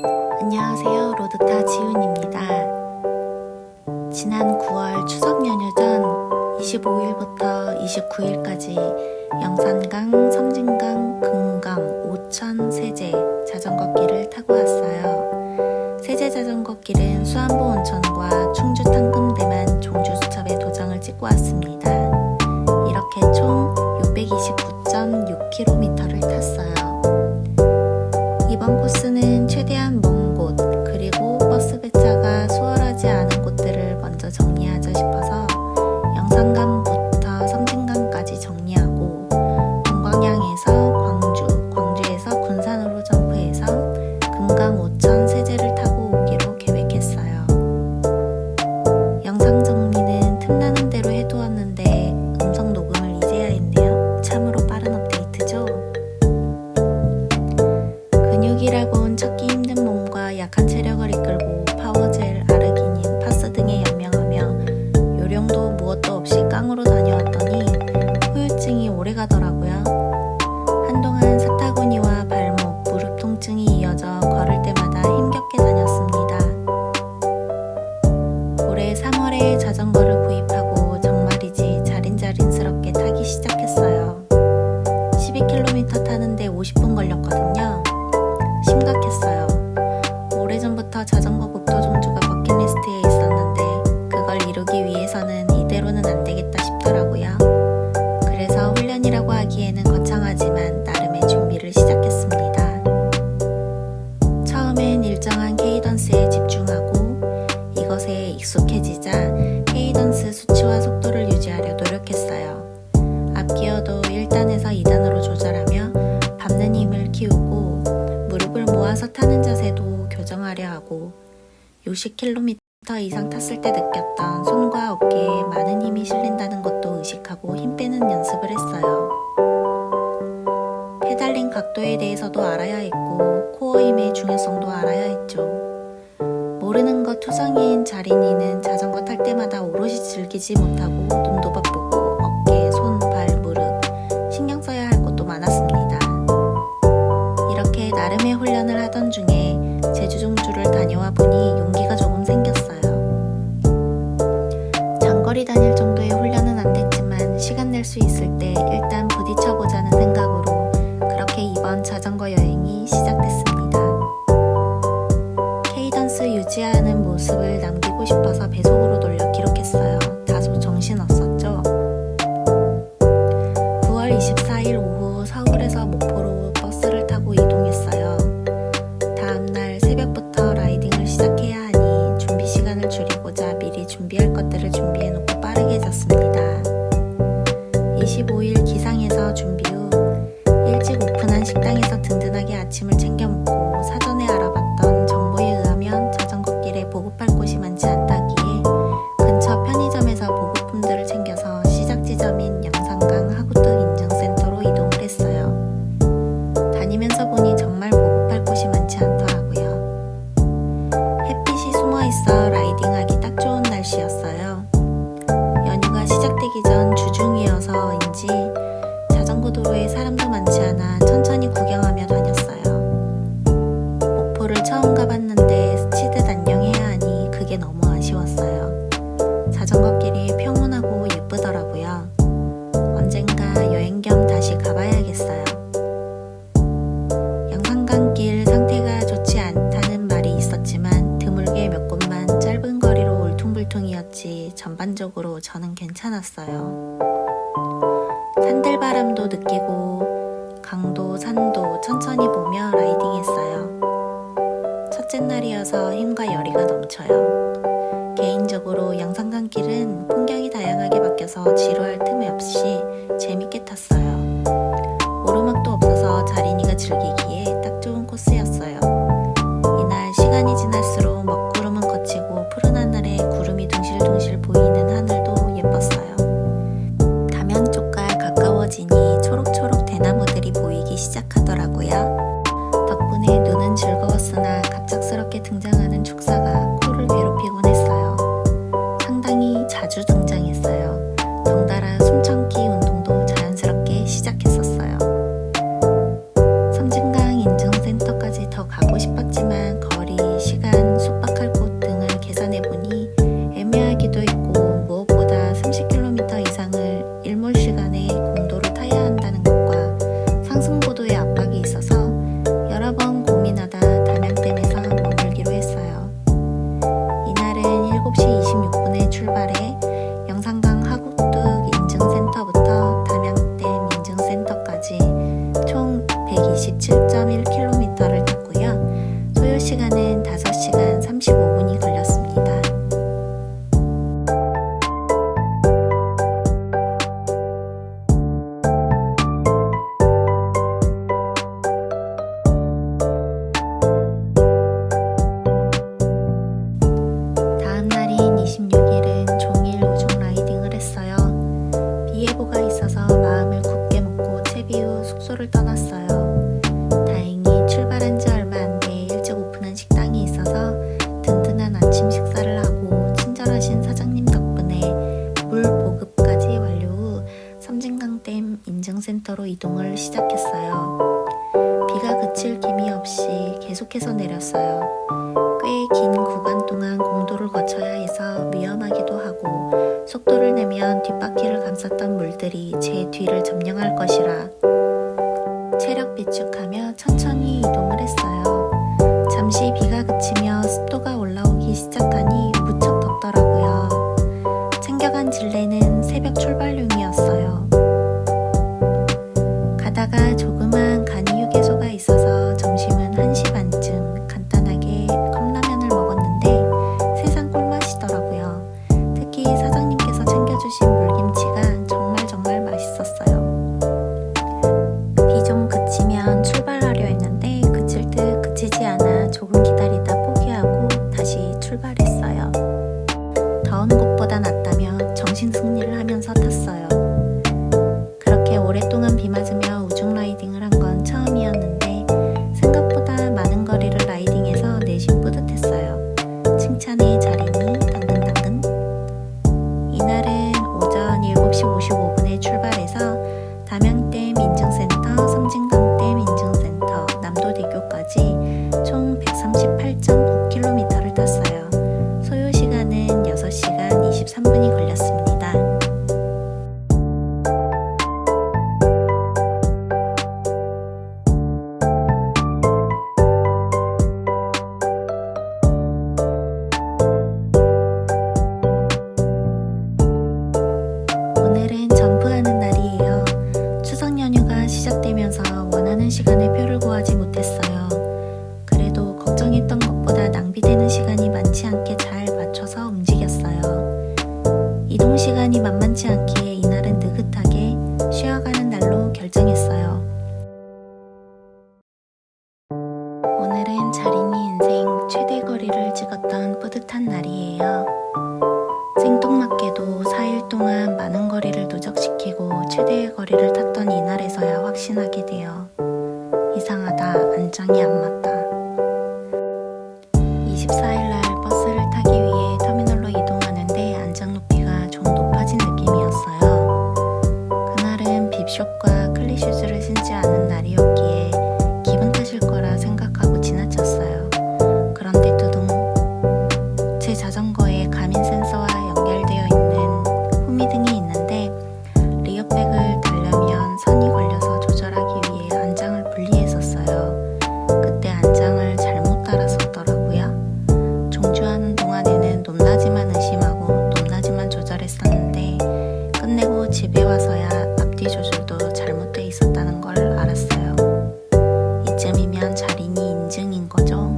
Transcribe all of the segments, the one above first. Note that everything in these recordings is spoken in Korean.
안녕하세요. 로드타 지훈입니다. 지난 9월 추석 연휴 전 25일부터 29일까지 영산강, 성진강, 금강, 오천, 세제 자전거길을 타고 왔어요. 세제 자전거길은 수안보 온천과 충주 탕금대만 종주 수첩에 도장을 찍고 왔습니다. 이렇게 총 629.6km를 탔어요. 이번 코스는 최대한 먼 곳, 그리고 버스 배차가 수월하지 않은 곳들을 먼저 정리하자 싶어서 영산강부터 성진강까지 정리하고 동광양에서 광주, 광주에서 군산으로 점프해서 금강, 오천, 세제를 타고 오기로 계획했어요. 영상 정리는 틈나는 대로 해두었는데 음성 녹음을 이제야 했네요. 참으로 빠른 업데이트죠? 근육이라고 찾기 힘든 몸과 약한 체력을 이끌고 파워젤, 아르기닌, 파스 등에 연명하며 요령도 무엇도 없이 깡으로 다녀왔더니 후유증이 오래가더라고요. 한동안 사타구니와 발목, 무릎 통증이 이어져 걸을 때마다 힘겹게 다녔습니다. 올해 3월에 자전거를 구입하고 정말이지 자린자린스럽게 타기 시작했어요. 12km 타는데 50분 걸렸거든요. 심각했어요. 오래전부터 자전거 국도 종주가 버킷리스트에 있었는데 그걸 이루기 위해서는 이대로는 안 되겠다 싶더라고요. 그래서 훈련이라고 하기에는 거창하지만 나름의 준비를 시작했습니다. 처음엔 일정한 케이던스에 집중하고 이것에 익숙해지자 케이던스 수치와 속도를 유지하려 노력했어요. 앞기어도 1단에서 2단으로 조절하며 밟는 힘을 키우고 무릎을 모아서 타는 자세도 교정하려 하고 60km 이상 탔을 때 느꼈던 손과 어깨에 많은 힘이 실린다는 것도 의식하고 힘 빼는 연습을 했어요. 페달링 각도에 대해서도 알아야 했고 코어 힘의 중요성도 알아야 했죠. 모르는 것 투성이인 자린이는 자전거 탈 때마다 오롯이 즐기지 못하고 눈도 바쁘고 어깨, 손, 발, 무릎 신경 써야 할 것도 많았습니다. 이렇게 나름의 훈련을 하던 중에 제주 종주를 다녀와 보니 용기가 조금 생겼어요. 장거리 다닐 정도의 훈련은 안 됐지만 시간 낼 수 있을 때 일단 부딪혀보자는 생각으로 그렇게 이번 자전거 여행이 시작됐습니다. 케이던스 유지하는 모습을 남기고 싶어서 배속으로 돌려 기록했어요. 다소 정신없었죠? 9월 24일 오후 서울에서 목포로 버스를 타고 이동했어요. 다음날 새벽부터 라이딩을 시작해야 하니 준비 시간을 줄이고자 미리 준비할 것들을 준비해놓고 빠르게 잤습니다. 25일 기상에서 준비 후 일찍 오픈한 식당에서 든든하게 아침을 챙겨 먹고 사전에 알아봤던 정보에 의하면 자전거길에 보급할 곳이 많지 않다기에 근처 편의점에서 보급품들을 챙겨서 시작 지점인 영산강 하구뚝 인증센터로 이동을 했어요. 다니면서 보니 정말 보급할 곳이 많지 않더라고요. 햇빛이 숨어있어 라이딩하기 딱 좋은 날씨였어요. 연휴가 시작되기 전 주중이어서인지 자전거 도로에 사람도 많지 않아 천천히 구경하며 다녔어요. 목포를 처음 가봤는데 스치듯 안녕해야 하니 그게 너무 아쉬웠어요. 자전거길이 평온하고 예쁘더라고요. 언젠가 여행 겸 다시 가봐야겠어요. 영산강길 상태가 좋지 않다는 말이 있었지만 드물게 몇 곳만 짧은 거리로 울퉁불퉁이었지 전반적으로 저는 괜찮았어요. 산들바람도 느끼고 강도, 산도 천천히 보며 라이딩했어요. 첫째 날이어서 힘과 열의가 넘쳐요. 개인적으로 영산강길은 풍경이 다양하게 바뀌어서 지루할 틈이 없이 재밌게 탔어요. 오르막도 없어서 자린이가 즐기기에 딱 좋은 코스였어요. 이날 시간이 지날수록 먹구름은 거치고 푸른 하늘에 구름이 둥실둥실 보이는 하늘도 예뻤어요. 가면 쪽과 가까워지니 초록초록 대나무들이 보이기 시작하더라고요. 덕분에 눈은 즐거웠으나 갑작스럽게 등장하는 축사가 코를 괴롭히곤 했어요. 상당히 자주 등장했어요. 덩달아 숨참기 운동도 자연스럽게 시작했었어요. 성진강 인증센터까지 더 가고 싶었지만 숙소를 떠났어요. 다행히 출발한 지 얼마 안 돼 일찍 오픈한 식당이 있어서 든든한 아침 식사를 하고 친절하신 사장님 덕분에 물 보급까지 완료 후 섬진강댐 인증센터로 이동을 시작했어요. 비가 그칠 기미 없이 계속해서 내렸어요. 꽤 긴 구간 동안 공도를 거쳐야 해서 위험하기도 하고 속도를 내면 뒷바퀴를 감쌌던 물들이 제 뒤를 점령할 것이라 체력 비축하며 천천히 이동을 했어요. 잠시 비가 그치며 습도가 올라오기 시작하니 무척 덥더라고요. 챙겨간 질레는 새벽 출발용이었어요. 가다가 조그만 간이 휴게소가 있어서 점심은 1시 반쯤 간단하게 컵라면을 먹었는데 세상 꿀맛이더라고요. 특히 사장님께서 챙겨주신 물김치가 정말 맛있었어요. 비 좀 그치면 출발하려 했는데 그칠 듯 그치지 않아 조금 기다리다 포기하고 다시 출발했어요. 더운 곳보다 낫다며 정신승리를 하면서 탔어요. 그렇게 오랫동안 비 맞으며 우중 라이딩을 한 건 처음이었는데 생각보다 많은 거리를 라이딩해서 내심 뿌듯했어요. 칭찬의 자리니 당근당근. 이날은 오전 7시 55분에 출발해서 담양댐 인증센터, 섬진강댐 인증센터, 남도대교까지 총 138.9km를 탔어요. 소요 시간은 6시간 23분이 걸렸습니다. 오늘은 점프하는 날이에요. 추석 연휴가 시작되면서 원하는 시간에 표를 구하지 못했어요. 그래도 걱정했던 것보다 낭비되는 시간이 많지 않게 잘 맞춰서 움직였어요. 이동 시간이 만만치 않기에 이날은 느긋하게 쉬어가는 날로 결정했어요. 오늘은 자린이 인생 최대 거리를 찍었던 뿌듯한 날이에요. 생뚱맞게도 4일 동안 많은 거리를 누적시키고 최대의 거리를 탔던 이날에서야 확신하게 돼요. 이상하다, 안장이 안 맞다. 24일날 버스를 타기 위해 터미널로 이동하는데 안장 높이가 좀 높아진 느낌이었어요. 그날은 빕숍과 클리슈즈를 신지 않은 날이었기에 기분 탓일 거라 생각하고 지나쳤어요. 그런데 두둥, 제 자전거에 가민 센서와 연결되어 있는 후미등이 있는데 리어백을 달려면 선이 걸려서 조절하기 위해 안장을 분리했었어요. 그때 안장을 잘못 달았었더라고요. 종주하는 동안에는 높낮이만 의심하고 높낮이만 조절했었는데 끝내고 집에 와서야 앞뒤 조절도 잘못돼 있었다는 걸 알았어요. 이쯤이면 자린이 인증인 거죠.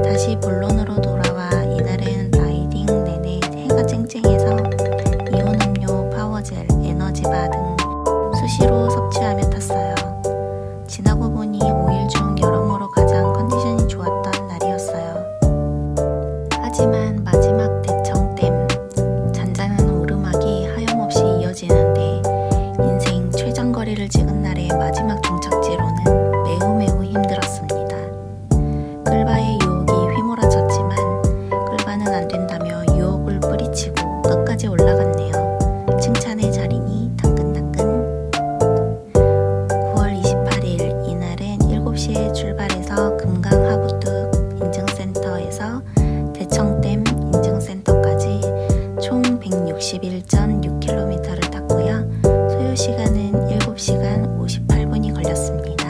다시 본론으로 돌아와 이날은 라이딩 내내 해가 쨍쨍해서 이온 음료, 파워젤, 에너지바 등 수시로 섭취하며 탔어요. 지나고 보니 5일 중 여러모로 가장 컨디션이 좋았던 날이었어요. 하지만 마지막 대청댐, 잔잔한 오르막이 하염없이 이어지는데 인생 최장거리를 찍은 날의 마지막 종착지로는 매우 힘들었습니다. 끌바의 유혹이 휘몰아쳤지만 끌바는 안 된다며 유혹을 뿌리치고 끝까지 올라갔네요. 칭찬의 자리니 당근당근. 9월 28일 이날은 7시에 출발해서 금강 하부뚝 인증센터에서 대청댐 인증센터까지 총 161.6km를 탔고요. 소요 시간은 7시간 58분이 걸렸습니다.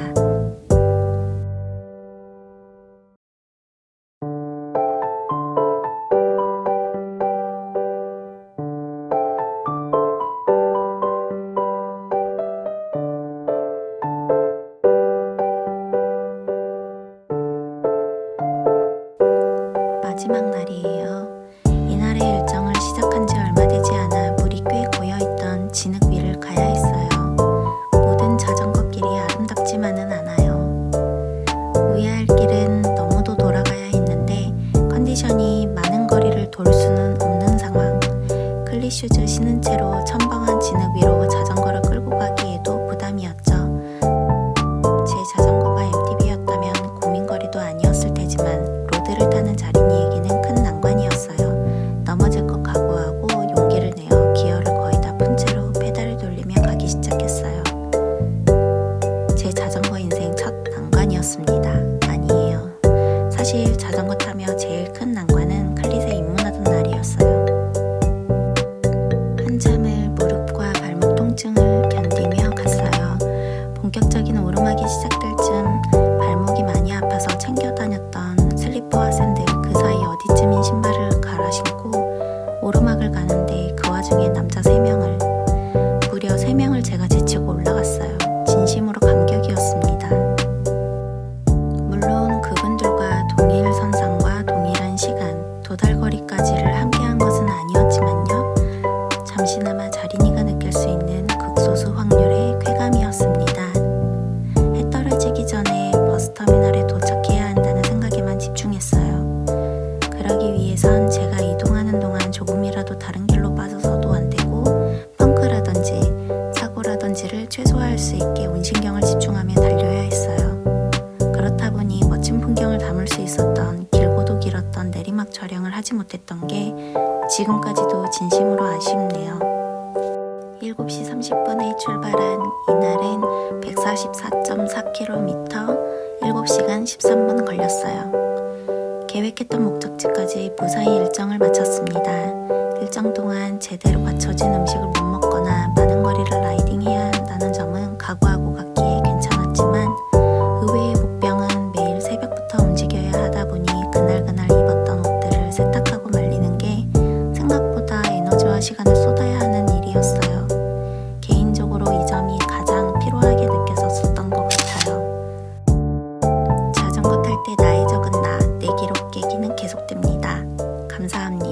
마지막 날이에요. 이날의 일정을 시작한 지 얼마 되지 않아 물이 꽤 고여있던 진흙 위를 가야 했어요. 모든 자전거길이 아름답지만은 않아요. 우회할 길은 너무도 돌아가야 했는데 컨디션이 많은 거리를 돌 수는 없는 상황. 클리슈즈 신은 채로 첨벙한 진흙 위로 자전거를 끌고 가기에도 부담이었죠. 사실 자전거 타며 제일 큰 난관은 클릿에 입문하던 날이었어요. 한참을 무릎과 발목 통증을 견디며 갔어요. 본격적인 오르막이 시작될 즈음 발목이 많이 아파서 챙겨 다녔던 슬리퍼와 샌들 그 사이 어디쯤인 신발을 갈아 신고 오르막을 가는데 그 와중에 남자 3명을 무려 3명을 제가 제치고 올라갔어요. 진심으로 감격이었습니다. 물론 그분들과 동일 선상과 동일한 시간, 도달거리까지를 함께한 것은 아니었지만요. 잠시나마 자린이가 느낄 수 있는 극소수 확률의 쾌감이었습니다. 해 떨어지기 전에 버스터미널에 도착해야 한다는 생각에만 집중했어요. 그러기 위해선 제가 이동하는 동안 조금이라도 다른 길로 빠져서도 안 되고 펑크라든지 사고라든지를 최소화할 수 있게 온신경을 집중하며 달려야 했어요. 그렇다 보니 멋진 풍경을 담을 수 있었던 길고도 길었던 내리막 촬영을 하지 못했던 게 지금까지도 진심으로 아쉽네요. 7시 30분에 출발한 이날은 144.4km, 7시간 13분 걸렸어요. 계획했던 목적지까지 무사히 일정을 마쳤습니다. 일정 동안 제대로 갖춰진 음식을 못 먹거나 많은 거리를 라이딩해야 한다는 점은 각오하고 갔기에 괜찮았지만 의외의 목병은 매일 새벽부터 움직여야 하다 보니 그날그날 입었던 옷들을 세탁하고 말리는 게 생각보다 에너지와 시간을 쏟아야 하는 일이었어요. 개인적으로 이 점이 가장 피로하게 느껴졌었던 것 같아요. 자전거 탈 때 나의 적은 나, 내 기록 깨기는 계속됩니다. 감사합니다.